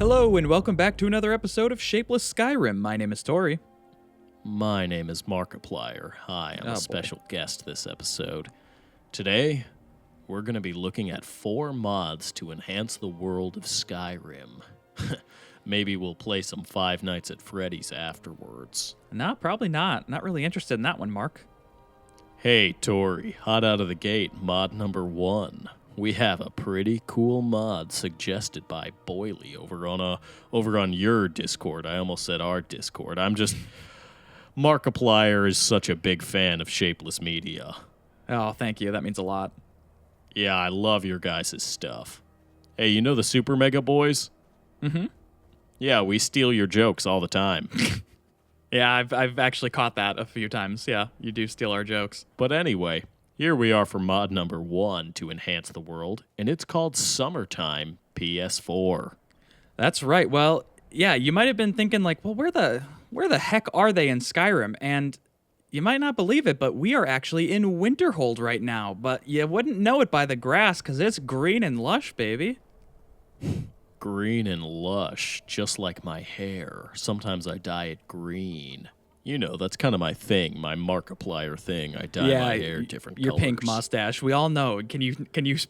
Hello and welcome back to another episode of Shapeless Skyrim. My name is Tori. My name is Markiplier. Hi, I'm a special guest this episode. Today, we're going to be looking at 4 mods to enhance the world of Skyrim. Maybe we'll play some Five Nights at Freddy's afterwards. No, probably not. Not really interested in that one, Mark. Hey, Tori, hot out of the gate, mod number 1. We have a pretty cool mod suggested by Boily over on your Discord. I almost said our Discord. Markiplier is such a big fan of Shapeless Media. Oh, thank you. That means a lot. Yeah, I love your guys' stuff. Hey, you know the Super Mega Boys? Mm-hmm. Yeah, we steal your jokes all the time. Yeah, I've actually caught that a few times. Yeah, you do steal our jokes. But anyway, here we are for mod number 1 to enhance the world, and it's called Summertime PS4. That's right. Well, yeah, you might have been thinking like, well, where the heck are they in Skyrim? And you might not believe it, but we are actually in Winterhold right now. But you wouldn't know it by the grass because it's green and lush, baby. Green and lush, just like my hair. Sometimes I dye it green. You know, that's kind of my thing, my Markiplier thing. I dye my hair different your colors. Pink mustache. We all know. Can you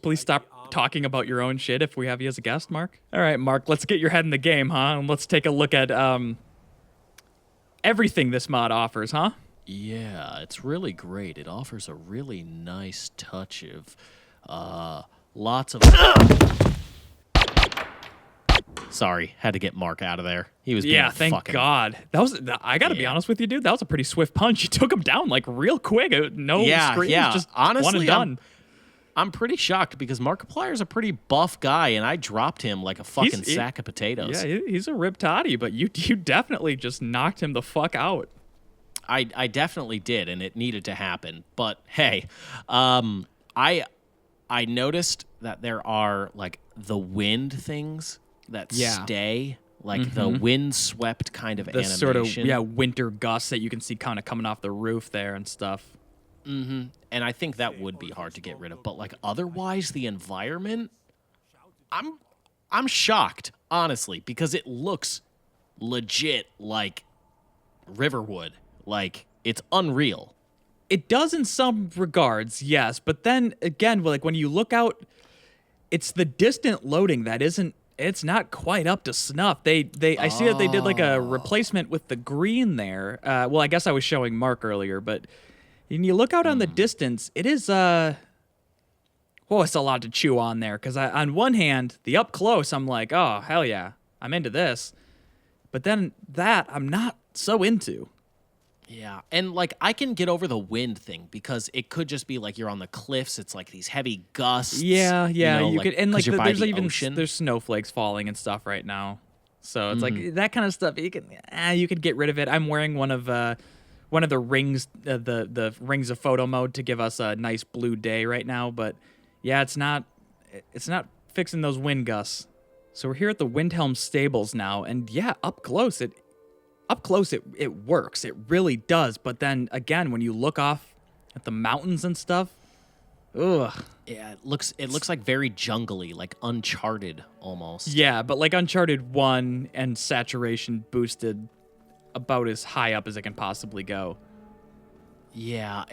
please stop talking about your own shit if we have you as a guest, Mark? All right, Mark, let's get your head in the game, huh? And let's take a look at everything this mod offers, huh? Yeah, it's really great. It offers a really nice touch of lots of... Sorry, had to get Mark out of there. He was being thank God. I gotta be honest with you, dude. That was a pretty swift punch. You took him down like real quick. No screams, just honestly, one and done. I'm pretty shocked because Markiplier's a pretty buff guy, and I dropped him like a fucking sack of potatoes. Yeah, he's a rip toddy, but you definitely just knocked him the fuck out. I definitely did, and it needed to happen. But hey, I noticed that there are like the wind things that stay, like the wind-swept kind of animation. Sort of, winter gusts that you can see kind of coming off the roof there and stuff. Mm-hmm. And I think that would be hard to get rid of. But, like, otherwise, the environment, I'm shocked, honestly, because it looks legit like Riverwood. Like, it's unreal. It does in some regards, yes. But then, again, like, when you look out, it's the distant loading that isn't. It's not quite up to snuff. I see that they did like a replacement with the green there. Well, I guess I was showing Mark earlier, but when you look out on the distance, it is it's a lot to chew on there. Because on one hand, the up close, I'm like, oh hell yeah, I'm into this. But then that I'm not so into. Yeah, and like I can get over the wind thing because it could just be like you're on the cliffs. It's like these heavy gusts. Yeah, you like, could, and like there's even ocean. There's snowflakes falling and stuff right now, so it's like that kind of stuff. You could get rid of it. I'm wearing one of the rings, the rings of photo mode to give us a nice blue day right now. But yeah, it's not fixing those wind gusts. So we're here at the Windhelm stables now, and yeah, up close it works. It really does. But then again, when you look off at the mountains and stuff, ugh. Yeah, it looks like very jungly, like Uncharted almost. Yeah, but like Uncharted 1 and saturation boosted about as high up as it can possibly go. Yeah,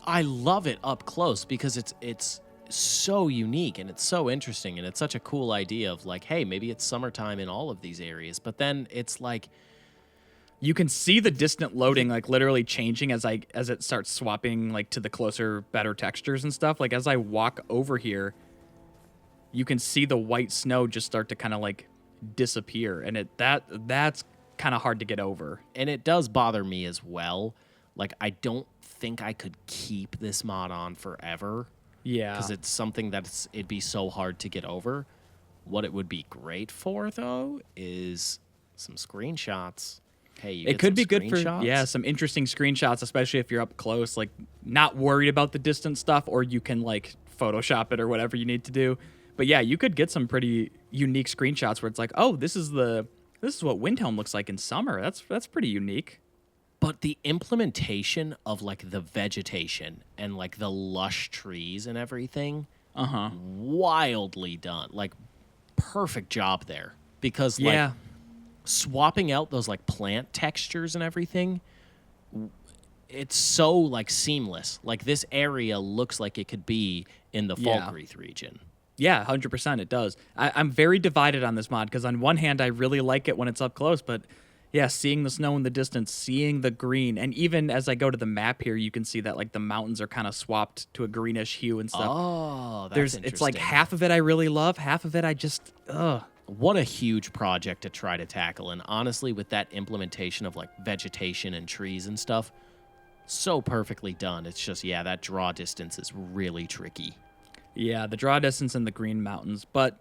I love it up close because it's so unique and it's so interesting and it's such a cool idea of like, hey, maybe it's summertime in all of these areas. But then it's like you can see the distant loading like literally changing as it starts swapping like to the closer, better textures and stuff. Like as I walk over here, you can see the white snow just start to kind of like disappear, and that's kind of hard to get over. And it does bother me as well. Like I don't think I could keep this mod on forever. Yeah, because it's something it'd be so hard to get over. What it would be great for though is some screenshots. Hey, it could be good for some interesting screenshots, especially if you're up close, like not worried about the distant stuff, or you can like Photoshop it or whatever you need to do. But yeah, you could get some pretty unique screenshots where it's like, oh, this is what Windhelm looks like in summer. That's pretty unique. But the implementation of like the vegetation and like the lush trees and everything, wildly done. Like perfect job there. because like swapping out those like plant textures and everything, it's so like seamless. Like this area looks like it could be in the Falkreath region. Yeah, 100% it does. I'm very divided on this mod because on one hand I really like it when it's up close, but yeah, seeing the snow in the distance, seeing the green, and even as I go to the map here, you can see that like the mountains are kind of swapped to a greenish hue and stuff. Oh, that's interesting. It's like half of it I really love, half of it I just What a huge project to try to tackle, and honestly, with that implementation of like vegetation and trees and stuff, so perfectly done. It's just that draw distance is really tricky. Yeah, the draw distance in the Green Mountains. But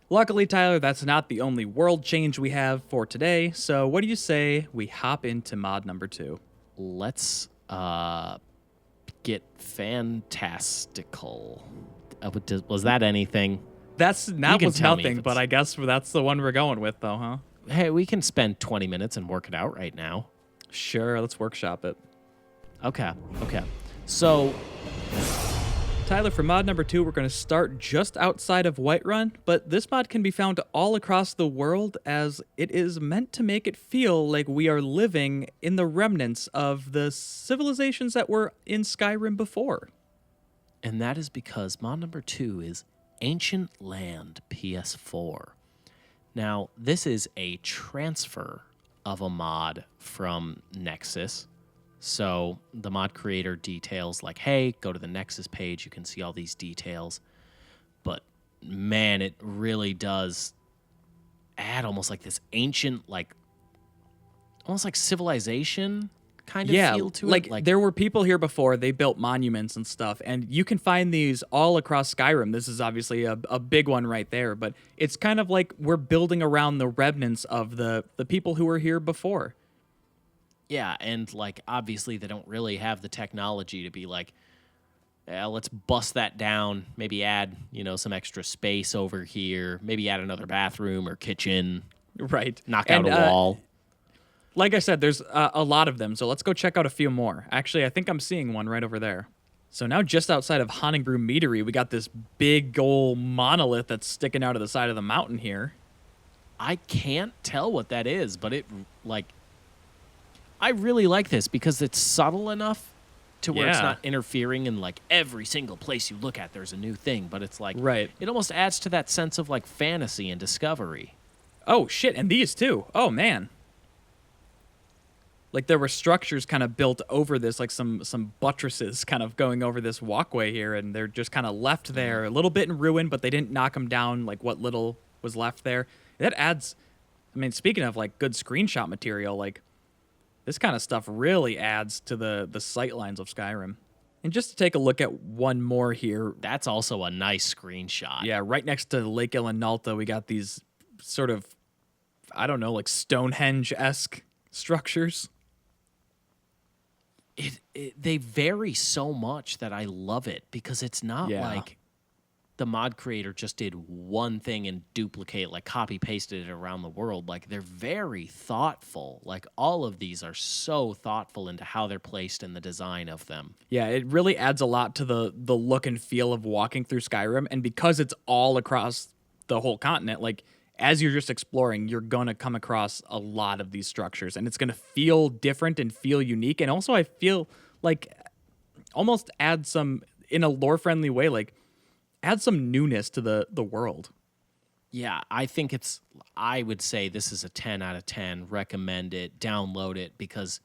luckily, Tyler, that's not the only world change we have for today. So what do you say we hop into mod number 2? Let's get fantastical. Was that anything? Was nothing, but I guess that's the one we're going with, though, huh? Hey, we can spend 20 minutes and work it out right now. Sure, let's workshop it. Okay. So, Tyler, for mod number 2, we're going to start just outside of Whiterun, but this mod can be found all across the world as it is meant to make it feel like we are living in the remnants of the civilizations that were in Skyrim before. And that is because mod number 2 is Ancient Land PS4. Now, this is a transfer of a mod from Nexus. So the mod creator details like, hey, go to the Nexus page. You can see all these details. But, man, it really does add almost like this ancient, like, almost like civilization kind of feel to it. Like there were people here before. They built monuments and stuff. And you can find these all across Skyrim. This is obviously a big one right there. But it's kind of like we're building around the remnants of the people who were here before. Yeah, and, like, obviously they don't really have the technology to be like, let's bust that down, maybe add, some extra space over here, maybe add another bathroom or kitchen. Right. Knock out a wall. Like I said, there's a lot of them, so let's go check out a few more. Actually, I think I'm seeing one right over there. So now just outside of Honningbrew Meadery, we got this big old monolith that's sticking out of the side of the mountain here. I can't tell what that is, but it, like... I really like this because it's subtle enough to where it's not interfering in like every single place you look at there's a new thing, but it's like it almost adds to that sense of like fantasy and discovery. Oh shit, and these too. Oh man. Like there were structures kind of built over this, like some buttresses kind of going over this walkway here, and they're just kind of left there, a little bit in ruin, but they didn't knock them down like what little was left there. That adds, I mean, speaking of like good screenshot material, like this kind of stuff really adds to the sightlines of Skyrim. And just to take a look at one more here. That's also a nice screenshot. Yeah, right next to Lake Ilinalta, we got these sort of, I don't know, like Stonehenge-esque structures. They vary so much that I love it because it's not like the mod creator just did one thing and like copy pasted it around the world. Like they're very thoughtful. Like all of these are so thoughtful into how they're placed and the design of them. Yeah, it really adds a lot to the look and feel of walking through Skyrim. And because it's all across the whole continent, like as you're just exploring, you're going to come across a lot of these structures and it's going to feel different and feel unique. And also I feel like almost add some, in a lore friendly way, like add some newness to the world. Yeah, I would say this is a 10 out of 10. Recommend it, download it, because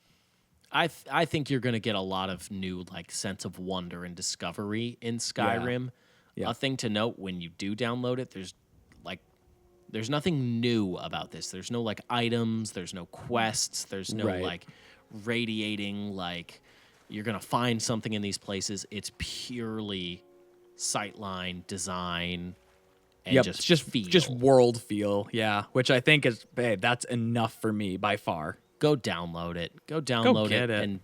I think you're going to get a lot of new like sense of wonder and discovery in Skyrim. Yeah. A thing to note when you do download it, there's nothing new about this. There's no like items, there's no quests, there's no like radiating like you're going to find something in these places. It's purely sightline, design, and just world feel, which I think is, that's enough for me by far. Go download it. Go download it, and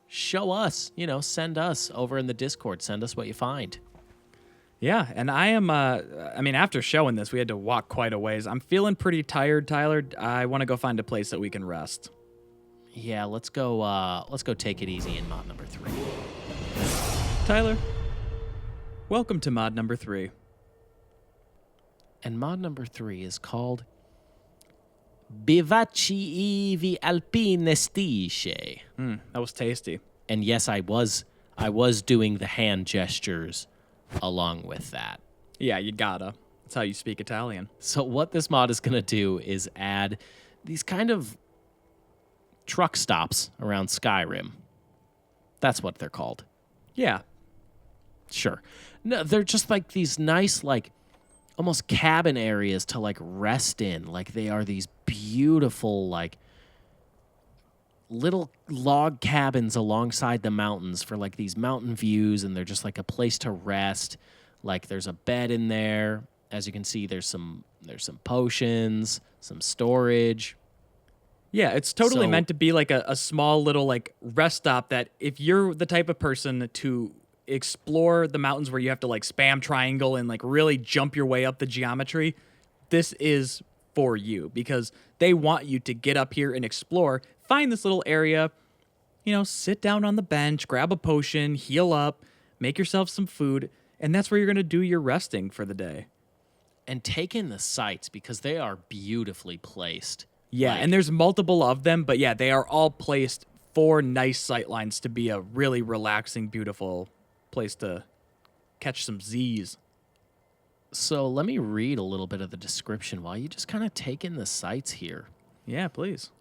show us. Send us over in the Discord. Send us what you find. Yeah, and I am. I mean, after showing this, we had to walk quite a ways. I'm feeling pretty tired, Tyler. I want to go find a place that we can rest. Yeah, let's go. Let's go take it easy in mod number 3. Tyler, welcome to mod number 3. And mod number 3 is called Bivacchi Alpinistiche. That was tasty. And yes, I was doing the hand gestures along with that. Yeah, you gotta. That's how you speak Italian. So what this mod is going to do is add these kind of truck stops around Skyrim. That's what they're called. Yeah. Sure. No, they're just like these nice, like, almost cabin areas to, like, rest in. Like, they are these beautiful, like, little log cabins alongside the mountains for, like, these mountain views, and they're just, like, a place to rest. Like, there's a bed in there. As you can see, there's some potions, some storage. Yeah, it's totally meant to be like a small little like rest stop that if you're the type of person to explore the mountains where you have to like spam triangle and like really jump your way up the geometry, this is for you because they want you to get up here and explore, find this little area, sit down on the bench, grab a potion, heal up, make yourself some food, and that's where you're going to do your resting for the day. And take in the sights because they are beautifully placed. Yeah, and there's multiple of them, but yeah, they are all placed for nice sight lines to be a really relaxing, beautiful place to catch some Z's. So let me read a little bit of the description while you just kind of take in the sights here. Yeah, please.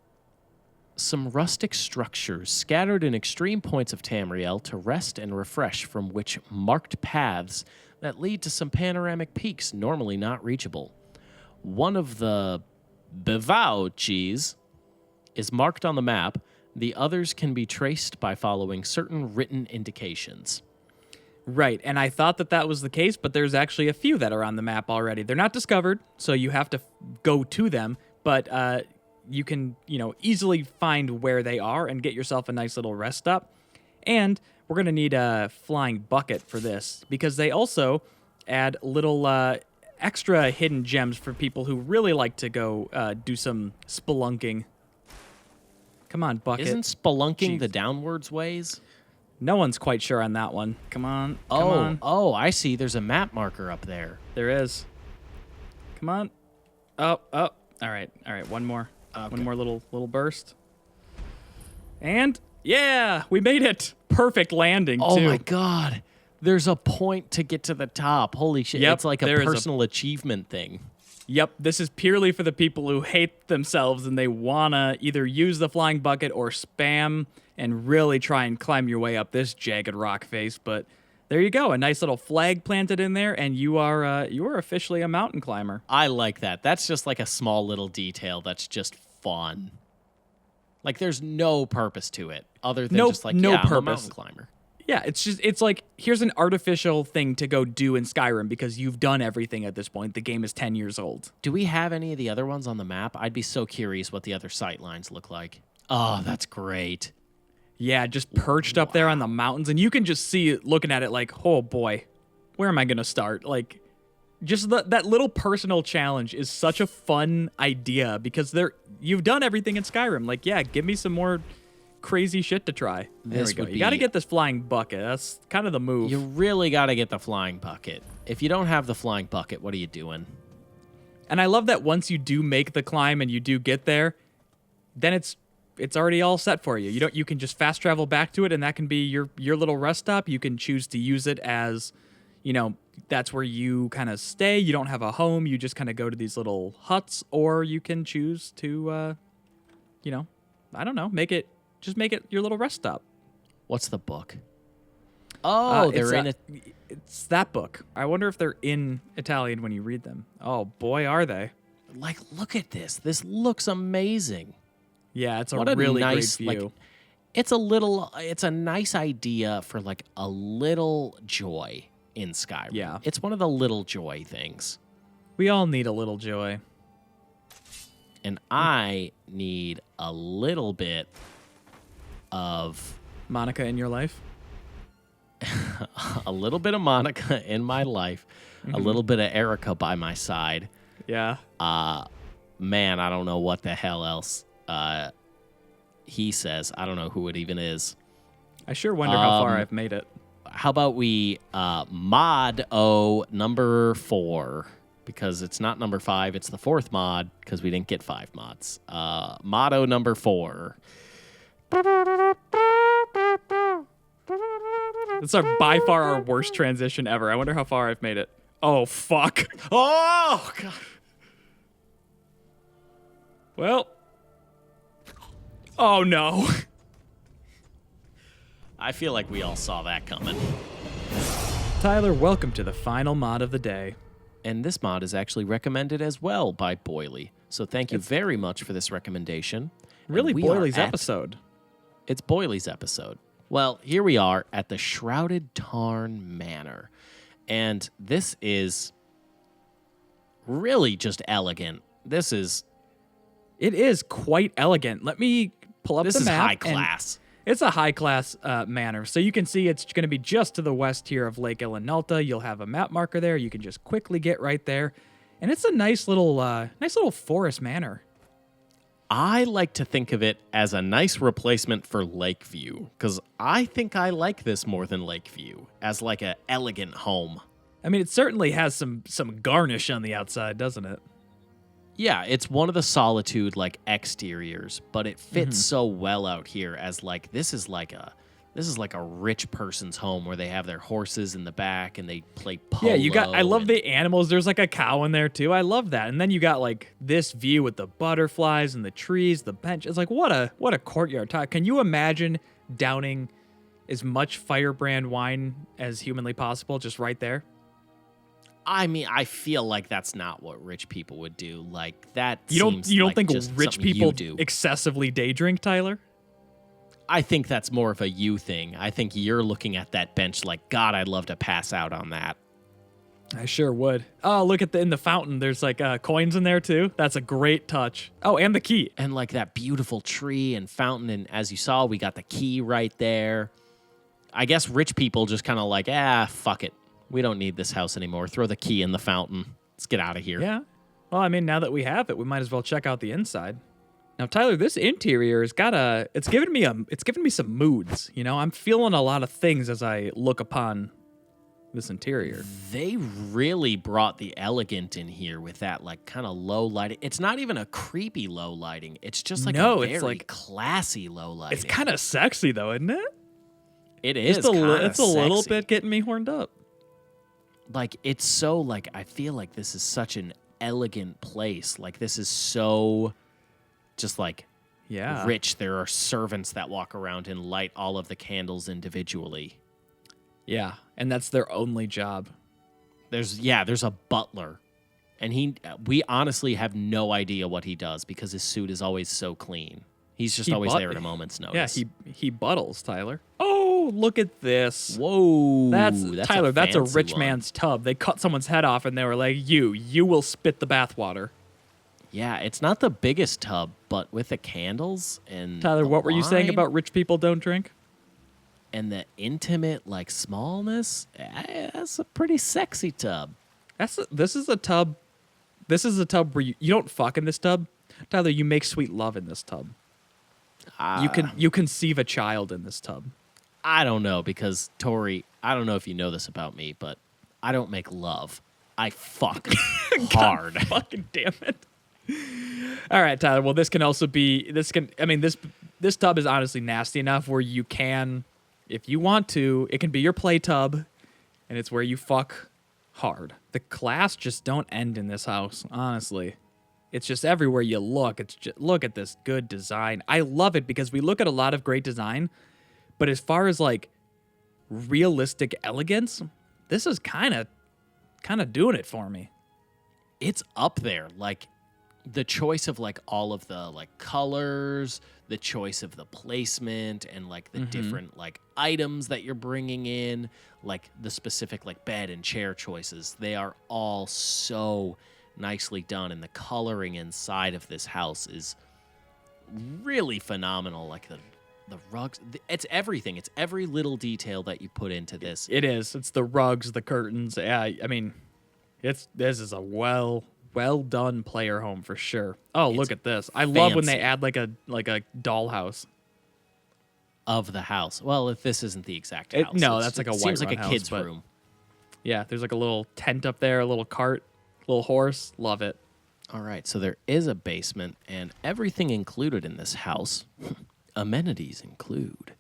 Some rustic structures scattered in extreme points of Tamriel to rest and refresh, from which marked paths that lead to some panoramic peaks normally not reachable. One of the Bivacchis is marked on the map. The others can be traced by following certain written indications. Right, and I thought that was the case, but there's actually a few that are on the map already. They're not discovered, so you have to go to them, but you can, easily find where they are and get yourself a nice little rest stop. And we're going to need a flying bucket for this because they also add little extra hidden gems for people who really like to go do some spelunking. Come on, bucket. Isn't spelunking the downwards ways? No one's quite sure on that one. Come on. Come on. Oh, I see. There's a map marker up there. There is. Come on. Oh. All right. One more. Okay. One more little burst. And yeah, we made it. Perfect landing, too. Oh, my God. There's a point to get to the top. Holy shit. Yep, it's like a personal achievement thing. Yep, this is purely for the people who hate themselves and they want to either use the flying bucket or spam and really try and climb your way up this jagged rock face. But there you go. A nice little flag planted in there, and you are officially a mountain climber. I like that. That's just like a small little detail that's just fun. Like, there's no purpose to it other than just like, I'm a mountain climber. Yeah, it's like, here's an artificial thing to go do in Skyrim because you've done everything at this point. The game is 10 years old. Do we have any of the other ones on the map? I'd be so curious what the other sight lines look like. Oh, that's great. Yeah, just perched up there on the mountains, and you can just see it looking at it like, oh boy, where am I going to start? Like, just that little personal challenge is such a fun idea because you've done everything in Skyrim. Like, yeah, give me some more crazy shit to try. There we go. You got to get this flying bucket. That's kind of the move. You really got to get the flying bucket. If you don't have the flying bucket, what are you doing? And I love that once you do make the climb and you do get there, then it's already all set for you. You can just fast travel back to it, and that can be your little rest stop. You can choose to use it as, that's where you kind of stay. You don't have a home. You just kind of go to these little huts, or you can choose to, I don't know, make it your little rest stop. What's the book? Oh, they're in it. It's that book. I wonder if they're in Italian when you read them. Oh, boy, are they. Like, look at this. This looks amazing. Yeah, it's a really nice, great view. Like, it's a nice idea for like a little joy in Skyrim. Yeah. It's one of the little joy things. We all need a little joy. And I need a little bit of Monica in your life? a little bit of Monica in my life, a little bit of Erica by my side. Yeah. Man, I don't know what the hell else he says. I don't know who it even is. I sure wonder how far I've made it. How about we mod number 4? because it's not number 5. It's the 4th mod because we didn't get 5 mods. Motto number 4. It's by far our worst transition ever. I wonder how far I've made it. Oh, fuck. Oh, God. Well. Oh, no. I feel like we all saw that coming. Tyler, welcome to the final mod of the day. And this mod is actually recommended as well by Boily. So thank you very much for this recommendation. Really, Boily's episode. It's Boily's episode. Well, here we are at the Shrouded Tarn Manor. And this is really just elegant. It is quite elegant. Let me pull up the map. This is high class. It's a high-class manor. So you can see it's going to be just to the west here of Lake Ilinalta. You'll have a map marker there. You can just quickly get right there. And it's a nice little forest manor. I like to think of it as a nice replacement for Lakeview, because I think I like this more than Lakeview as like an elegant home. I mean, it certainly has some garnish on the outside, doesn't it? Yeah, it's one of the Solitude like exteriors, but it fits so well out here as like this is like a rich person's home where they have their horses in the back and they play polo. Yeah, I love the animals. There's like a cow in there too. I love that. And then you got like this view with the butterflies and the trees, the bench. It's like what a courtyard. Can you imagine downing as much firebrand wine as humanly possible just right there? I mean, I feel like that's not what rich people would do. Like that. You don't think just rich people do excessively day drink, Tyler? I think that's more of a you thing. I think you're looking at that bench like, God, I'd love to pass out on that. I sure would. Oh, look at in the fountain. There's like coins in there too. That's a great touch. Oh, and the key. And like that beautiful tree and fountain. And as you saw, we got the key right there. I guess rich people just kind of like, fuck it. We don't need this house anymore. Throw the key in the fountain. Let's get out of here. Yeah. Well, I mean, now that we have it, we might as well check out the inside. Now, Tyler, this interior has it's given me some moods. You know, I'm feeling a lot of things as I look upon this interior. They really brought the elegant in here with that like kind of low lighting. It's not even a creepy low lighting. It's just like it's like classy low lighting. It's kind of sexy though, isn't it? It is. It's a little bit getting me horned up. Like it's so like I feel like this is such an elegant place. Like this is so just like rich. There are servants that walk around and light all of the candles individually. Yeah, and that's their only job. There's a butler, and we honestly have no idea what he does because his suit is always so clean. He's just always there at a moment's notice. Yeah, he buttles, Tyler. Oh, look at this. Whoa. That's Tyler, that's a rich man's tub. They cut someone's head off and they were like, you will spit the bathwater. Yeah, it's not the biggest tub, but with the candles and Tyler, what were you saying about rich people don't drink? And the intimate, like, smallness, that's a pretty sexy tub. This is a tub where you don't fuck in this tub. Tyler, you make sweet love in this tub. You conceive a child in this tub. I don't know, because, Tori, I don't know if you know this about me, but I don't make love. I fuck hard. God fucking damn it. All right, Tyler. Well, this tub is honestly nasty enough where you can, if you want to, it can be your play tub, and it's where you fuck hard. The class just don't end in this house, honestly. It's just everywhere you look. Look at this good design. I love it because we look at a lot of great design, but as far as like realistic elegance, this is kind of doing it for me. It's up there, like the choice of like all of the like colors, the choice of the placement, and like the different like items that you're bringing in, like the specific like bed and chair choices. They are all so nicely done, and the coloring inside of this house is really phenomenal. Like the rugs, it's everything. It's every little detail that you put into this. It is. It's the rugs, the curtains. Yeah, I mean, this is a well done player home for sure. Oh, look at this. I love when they add like a dollhouse of the house. Well, if this isn't the exact house. No, that's like a white seems like a house, kid's room. Yeah, there's like a little tent up there, a little cart. Little horse, love it. All right, so there is a basement, and everything included in this house. Amenities include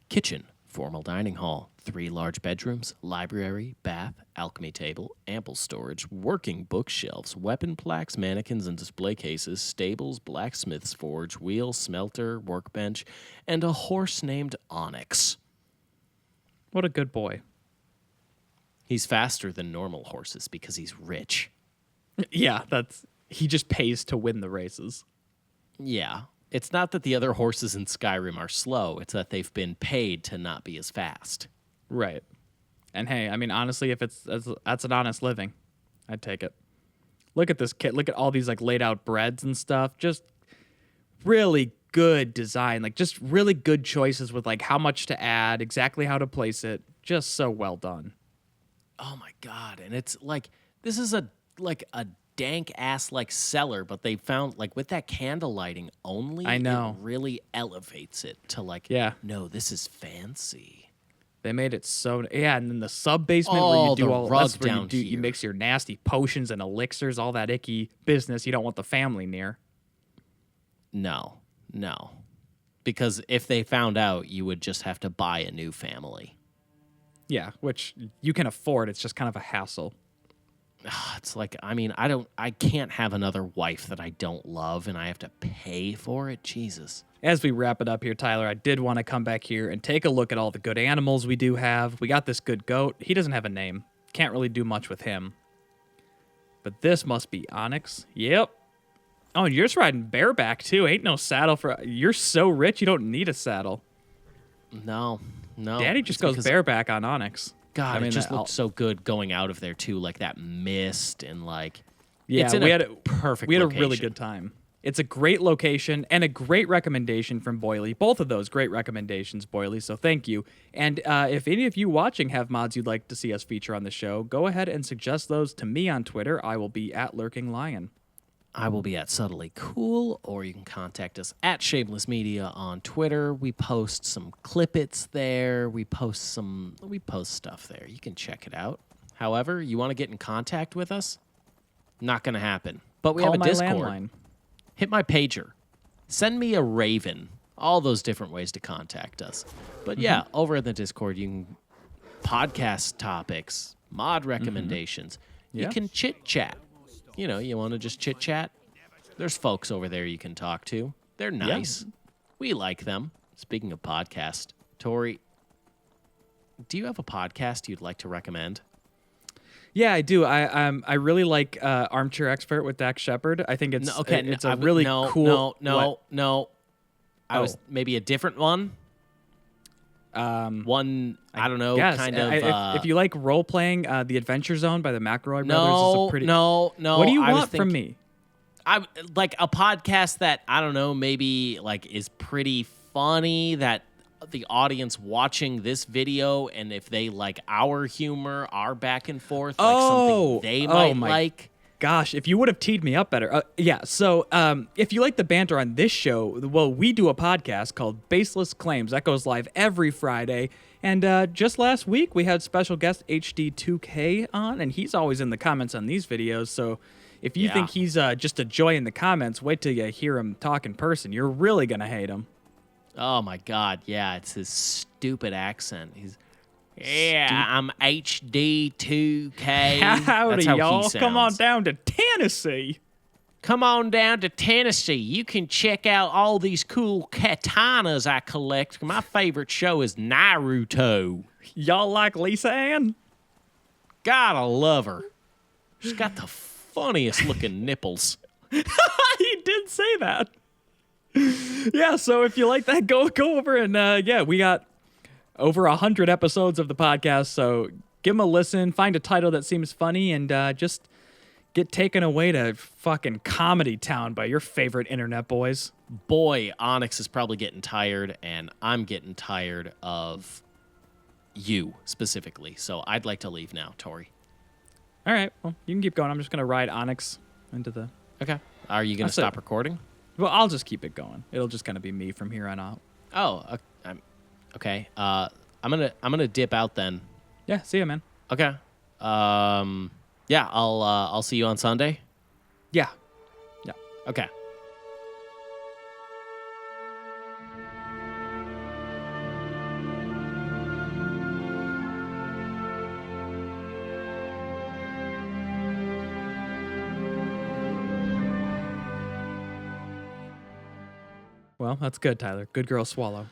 kitchen, formal dining hall, 3 large bedrooms, library, bath, alchemy table, ample storage, working bookshelves, weapon plaques, mannequins and display cases, stables, blacksmith's forge, wheel, smelter, workbench, and a horse named Onyx. What a good boy. He's faster than normal horses because he's rich. Yeah, he just pays to win the races. Yeah. It's not that the other horses in Skyrim are slow, it's that they've been paid to not be as fast. Right. And hey, I mean, honestly, if that's an honest living, I'd take it. Look at this kit. Look at all these like laid out breads and stuff. Just really good design. Like just really good choices with like how much to add, exactly how to place it. Just so well done. Oh my God. And it's like, this is a dank ass like cellar, but they found like with that candle lighting only, I know. it really elevates it to like, no, this is fancy. They made it so and then the sub basement where you do all that's where you mix your nasty potions and elixirs, all that icky business you don't want the family near. No. Because if they found out, you would just have to buy a new family. Yeah, which you can afford. It's just kind of a hassle. It's like, I mean, I can't have another wife that I don't love and I have to pay for it. Jesus. As we wrap it up here, Tyler, I did want to come back here and take a look at all the good animals we do have. We got this good goat. He doesn't have a name. Can't really do much with him. But this must be Onyx. Yep. Oh, and you're just riding bareback, too. Ain't no saddle for... You're so rich, you don't need a saddle. No. Daddy just goes bareback on Onyx. God, I mean, it just looked so good going out of there, too. Like that mist and like... Yeah, it's in we had a location. really good time. It's a great location and a great recommendation from Boily. Both of those great recommendations, Boily, so thank you. And if any of you watching have mods you'd like to see us feature on the show, go ahead and suggest those to me on Twitter. I will be at Lurking Lion. I will be at Subtly Cool, or you can contact us at Shapeless Media on Twitter. We post some clippets there. We post stuff there. You can check it out. However, you want to get in contact with us? Not going to happen. But we have a Discord. Landline. Hit my pager. Send me a raven. All those different ways to contact us. But yeah, over in the Discord, you can podcast topics, mod recommendations. You can chit-chat. You know, you want to just chit-chat? There's folks over there you can talk to. They're nice. Yeah. We like them. Speaking of podcast, Tori, do you have a podcast you'd like to recommend? Yeah, I do. I really like Armchair Expert with Dax Shepard. I think it's it's a really cool. No. I was maybe a different one. One I don't know, kind of. If you like role playing, The Adventure Zone by the McElroy brothers is a pretty. No. What do you want from me? I like a podcast that I don't know, maybe like is pretty funny that the audience watching this video, and if they like our humor, our back and forth, like something they might like. Gosh, if you would have teed me up better. So if you like the banter on this show, well, we do a podcast called Baseless Claims. That goes live every Friday. And just last week, we had special guest HD2K on, and he's always in the comments on these videos. So if you think he's just a joy in the comments, wait till you hear him talk in person. You're really going to hate him. Oh, my God. Yeah, it's his stupid accent. I'm HD2K. Howdy, how y'all. Come on down to Tennessee. Come on down to Tennessee. You can check out all these cool katanas I collect. My favorite show is Naruto. Y'all like Lisa Ann? God, I love her. She's got the funniest looking nipples. He did say that. Yeah, so if you like that, go over and we got over 100 episodes of the podcast, so give them a listen, find a title that seems funny, and just get taken away to fucking Comedy Town by your favorite internet boys. Boy, Onyx is probably getting tired, and I'm getting tired of you specifically, so I'd like to leave now, Tori. All right, well, you can keep going. I'm just going to ride Onyx into the... Okay. Are you going to stop recording? Well, I'll just keep it going. It'll just kind of be me from here on out. Oh, okay. I'm gonna dip out then. Yeah, see ya, man. Okay. Yeah, Yeah, I'll see you on Sunday. Yeah. Yeah. Okay. Well, that's good, Tyler. Good girl swallow.